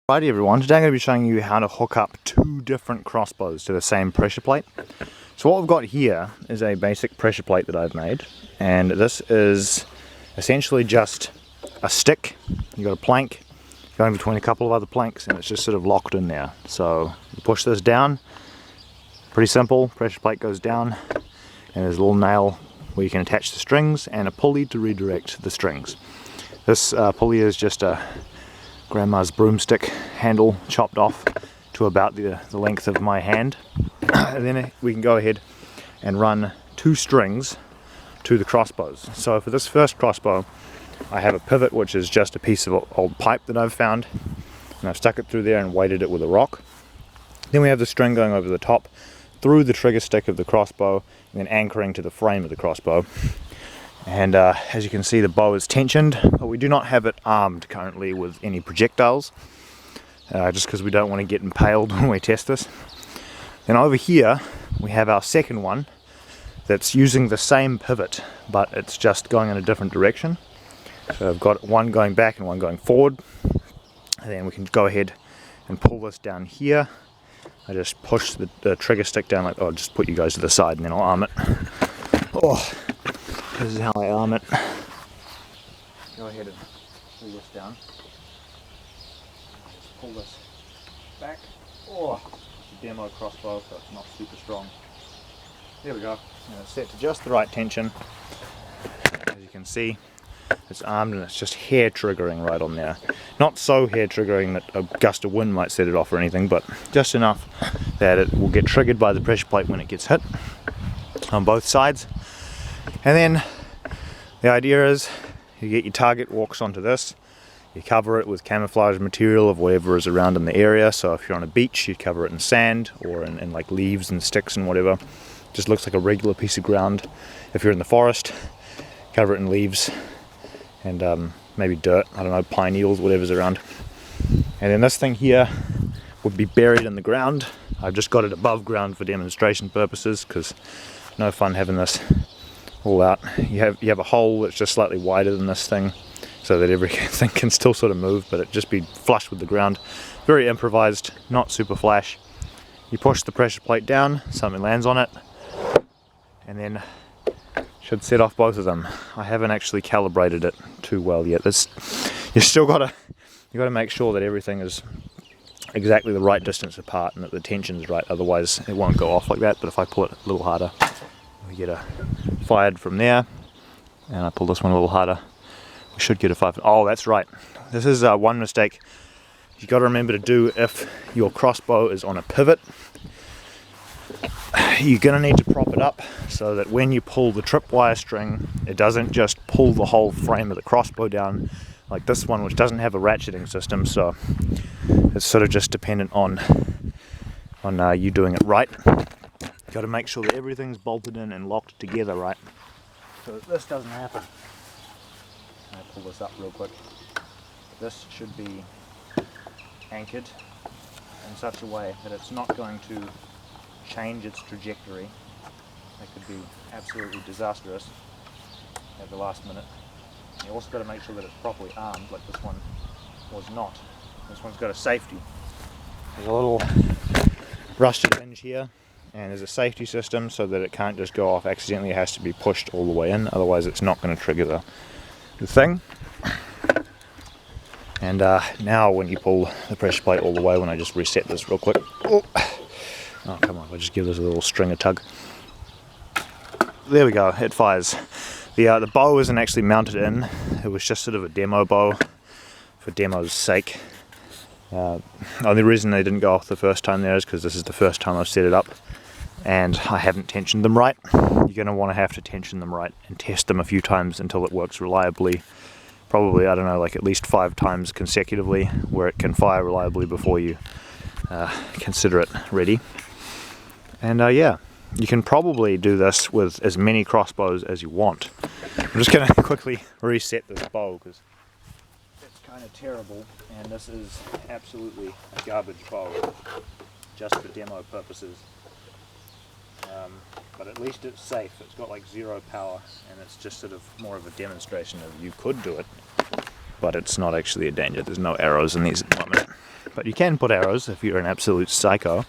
Righty everyone, today I'm going to be showing you how to hook up two different crossbows to the same pressure plate. So what we've got here is a basic pressure plate that I've made, and this is essentially just a stick. You've got a plank going between a couple of other planks and it's just sort of locked in there. So you push this down, pretty simple, pressure plate goes down and there's a little nail where you can attach the strings and a pulley to redirect the strings. This pulley is just a grandma's broomstick handle chopped off to about the length of my hand. And then we can go ahead and run two strings to the crossbows. So for this first crossbow I have a pivot, which is just a piece of old pipe that I've found, and I've stuck it through there and weighted it with a rock. Then we have the string going over the top through the trigger stick of the crossbow and then anchoring to the frame of the crossbow. And as you can see, the bow is tensioned, but we do not have it armed currently with any projectiles, just because we don't want to get impaled when we test this. Then over here we have our second one that's using the same pivot, but it's just going in a different direction. So I've got one going back and one going forward, and then we can go ahead and pull this down here. I just push the trigger stick down like, I'll just put you guys to the side and then I'll arm it. Oh. This is how I arm it. Go ahead and pull this down. Just pull this back. Oh, it's a demo crossbow, so it's not super strong. There we go. And it's set to just the right tension. As you can see, it's armed and it's just hair triggering right on there. Not so hair triggering that a gust of wind might set it off or anything, but just enough that it will get triggered by the pressure plate when it gets hit on both sides. And then the idea is you get your target walks onto this, you cover it with camouflage material of whatever is around in the area. So if you're on a beach, you cover it in sand or in like leaves and sticks and whatever. Just looks like a regular piece of ground. If you're in the forest, cover it in leaves and maybe dirt, I don't know, pine needles, whatever's around. And then this thing here would be buried in the ground. I've just got it above ground for demonstration purposes, because no fun having this all out. You have a hole that's just slightly wider than this thing, so that everything can still sort of move, but it just be flush with the ground. Very improvised, not super flash. You push the pressure plate down, something lands on it, and then should set off both of them. I haven't actually calibrated it too well yet. You gotta make sure that everything is exactly the right distance apart and that the tension is right, otherwise it won't go off like that. But if I pull it a little harder, we get a fired from there, and I pull this one a little harder, we should get a 5. Oh, that's right. This is one mistake you got to remember to do if your crossbow is on a pivot. You're going to need to prop it up so that when you pull the tripwire string, it doesn't just pull the whole frame of the crossbow down like this one, which doesn't have a ratcheting system. So it's sort of just dependent on you doing it right. Got to make sure that everything's bolted in and locked together right, so that this doesn't happen. I'll pull this up real quick. This should be anchored in such a way that it's not going to change its trajectory. That could be absolutely disastrous at the last minute. You also got to make sure that it's properly armed, like this one was not. This one's got a safety. There's a little rusted hinge here, and there's a safety system so that it can't just go off accidentally. It has to be pushed all the way in, otherwise it's not going to trigger the thing. And now when you pull the pressure plate all the way, when I just reset this real quick, oh come on, I'll just give this a little string a tug. There we go, it fires. The bow isn't actually mounted in, it was just sort of a demo bow for demo's sake. Only reason they didn't go off the first time there is because this is the first time I've set it up and I haven't tensioned them right. You're going to want to have to tension them right and test them a few times until it works reliably. Probably, I don't know, like at least 5 times consecutively where it can fire reliably before you consider it ready. And yeah, you can probably do this with as many crossbows as you want. I'm just going to quickly reset this bow because it's kind of terrible, and this is absolutely a garbage bow just for demo purposes. But at least it's safe. It's got like 0 power, and it's just sort of more of a demonstration of you could do it, but it's not actually a danger. There's no arrows in these at the moment. but you can put arrows if you're an absolute psycho.